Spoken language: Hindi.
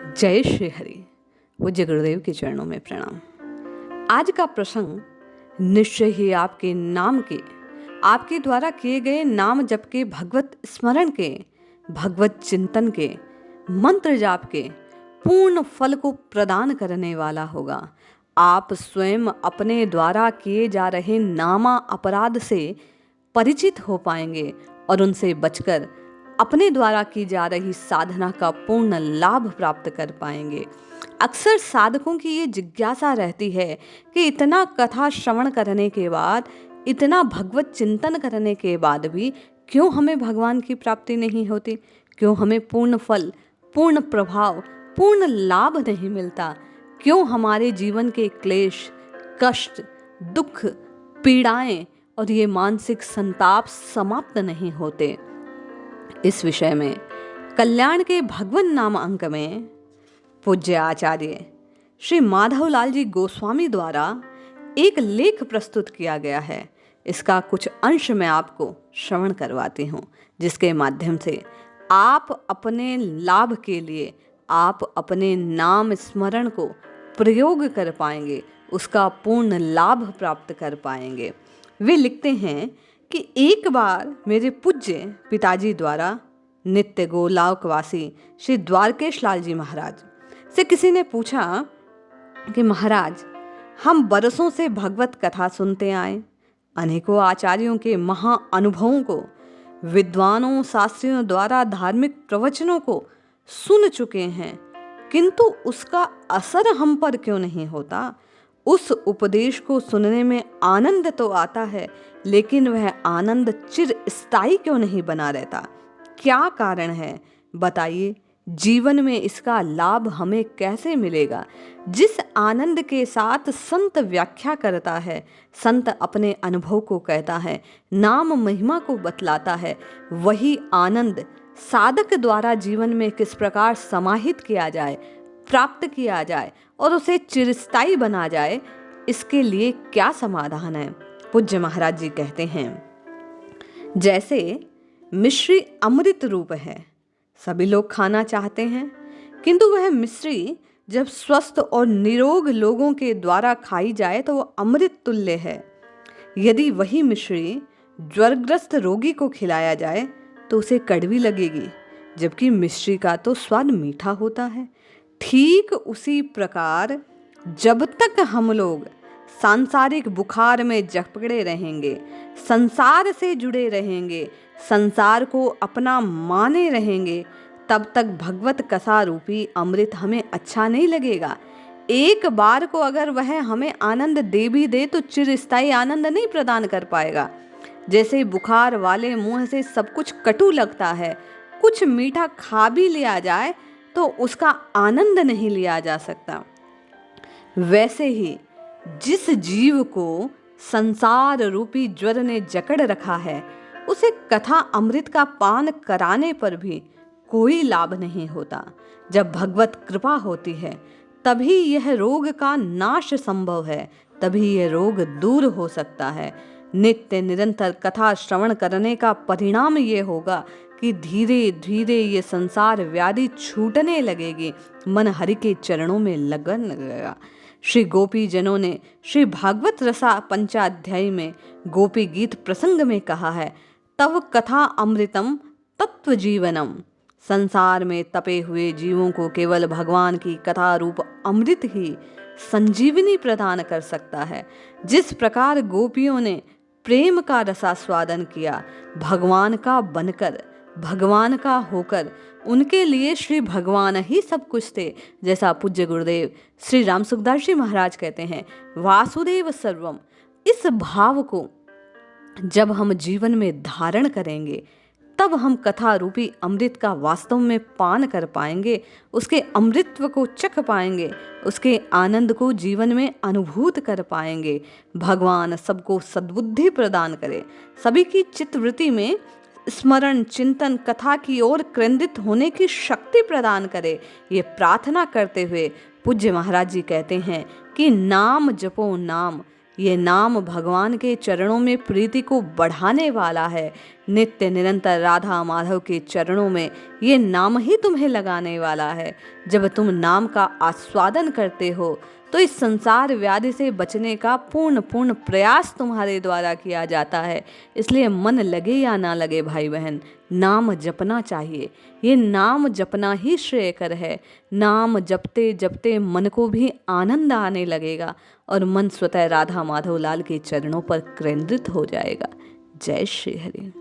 जय श्री हरि। पूज्य गुरुदेव के चरणों में प्रणाम। आज का प्रसंग निश्चय ही आपके नाम के, आपके द्वारा किए गए नाम जप के, भगवत स्मरण के, भगवत चिंतन के, मंत्र जाप के पूर्ण फल को प्रदान करने वाला होगा। आप स्वयं अपने द्वारा किए जा रहे नामा अपराध से परिचित हो पाएंगे और उनसे बचकर अपने द्वारा की जा रही साधना का पूर्ण लाभ प्राप्त कर पाएंगे। अक्सर साधकों की ये जिज्ञासा रहती है कि इतना कथा श्रवण करने के बाद, इतना भगवत चिंतन करने के बाद भी क्यों हमें भगवान की प्राप्ति नहीं होती, क्यों हमें पूर्ण फल, पूर्ण प्रभाव, पूर्ण लाभ नहीं मिलता, क्यों हमारे जीवन के क्लेश, कष्ट, दुख, पीड़ाएं और ये मानसिक संताप समाप्त नहीं होते। इस विषय में कल्याण के भगवन नाम अंक में पूज्य आचार्य श्री माधवलाल जी गोस्वामी द्वारा एक लेख प्रस्तुत किया गया है। इसका कुछ अंश मैं आपको श्रवण करवाती हूँ, जिसके माध्यम से आप अपने लाभ के लिए, आप अपने नाम स्मरण को प्रयोग कर पाएंगे, उसका पूर्ण लाभ प्राप्त कर पाएंगे। वे लिखते हैं कि एक बार मेरे पूज्य पिताजी द्वारा नित्य गोलोकवासी श्री द्वारकेश लाल जी महाराज से किसी ने पूछा कि महाराज, हम बरसों से भगवत कथा सुनते आए, अनेकों आचार्यों के महा अनुभवों को, विद्वानों शास्त्रियों द्वारा धार्मिक प्रवचनों को सुन चुके हैं, किंतु उसका असर हम पर क्यों नहीं होता? उस उपदेश को सुनने में आनंद तो आता है, लेकिन वह आनंद चिर स्थायी क्यों नहीं बना रहता? क्या कारण है बताइए? जीवन में इसका लाभ हमें कैसे मिलेगा? जिस आनंद के साथ संत व्याख्या करता है, संत अपने अनुभव को कहता है, नाम महिमा को बतलाता है, वही आनंद साधक द्वारा जीवन में किस प्रकार समाहित किया जाए, प्राप्त किया जाए और उसे चिरस्थायी बना जाए, इसके लिए क्या समाधान है? पूज्य महाराज जी कहते हैं, जैसे मिश्री अमृत रूप है, सभी लोग खाना चाहते हैं, किंतु वह मिश्री जब स्वस्थ और निरोग लोगों के द्वारा खाई जाए तो वह अमृत तुल्य है। यदि वही मिश्री ज्वरग्रस्त रोगी को खिलाया जाए तो उसे कड़वी लगेगी, जबकि मिश्री का तो स्वाद मीठा होता है। ठीक उसी प्रकार जब तक हम लोग सांसारिक बुखार में जकड़े रहेंगे, संसार से जुड़े रहेंगे, संसार को अपना माने रहेंगे, तब तक भगवत कथा रूपी अमृत हमें अच्छा नहीं लगेगा। एक बार को अगर वह हमें आनंद दे भी दे तो चिरस्थायी आनंद नहीं प्रदान कर पाएगा। जैसे बुखार वाले मुंह से सब कुछ कटु लगता है, कुछ मीठा खा भी लिया जाए तो उसका आनंद नहीं लिया जा सकता। वैसे ही जिस जीव को संसार रूपी ज्वर ने जकड़ रखा है, उसे कथा अमृत का पान कराने पर भी कोई लाभ नहीं होता। जब भगवत कृपा होती है तभी यह रोग का नाश संभव है, तभी यह रोग दूर हो सकता है। नित्य निरंतर कथा श्रवण करने का परिणाम ये होगा कि धीरे धीरे ये संसार व्याधि छूटने लगेगी, मन हरि के चरणों में लगन लगेगा। श्री गोपी जनों ने श्री भागवत रसा पंचाध्यायी में गोपी गीत प्रसंग में कहा है, तव कथा अमृतम तत्व जीवनम। संसार में तपे हुए जीवों को केवल भगवान की कथा रूप अमृत ही संजीवनी प्रदान कर सकता है। जिस प्रकार गोपियों ने प्रेम का रसास्वादन किया, भगवान का बनकर, भगवान का होकर, उनके लिए श्री भगवान ही सब कुछ थे। जैसा पूज्य गुरुदेव श्री राम सुखदास जी महाराज कहते हैं, वासुदेव सर्वम। इस भाव को जब हम जीवन में धारण करेंगे, तब हम कथा रूपी अमृत का वास्तव में पान कर पाएंगे, उसके अमृतत्व को चख पाएंगे, उसके आनंद को जीवन में अनुभूत कर पाएंगे। भगवान सबको सद्बुद्धि प्रदान करे, सभी की चित्तवृत्ति में स्मरण चिंतन कथा की ओर केंद्रित होने की शक्ति प्रदान करे। ये प्रार्थना करते हुए पूज्य महाराज जी कहते हैं कि नाम जपो नाम, ये नाम भगवान के चरणों में प्रीति को बढ़ाने वाला है। नित्य निरंतर राधा माधव के चरणों में ये नाम ही तुम्हें लगाने वाला है। जब तुम नाम का आस्वादन करते हो तो इस संसार व्याधि से बचने का पूर्ण प्रयास तुम्हारे द्वारा किया जाता है। इसलिए मन लगे या ना लगे भाई बहन, नाम जपना चाहिए। ये नाम जपना ही श्रेयकर है। नाम जपते जपते मन को भी आनंद आने लगेगा और मन स्वतः राधा माधव लाल के चरणों पर केंद्रित हो जाएगा। जय श्री हरि।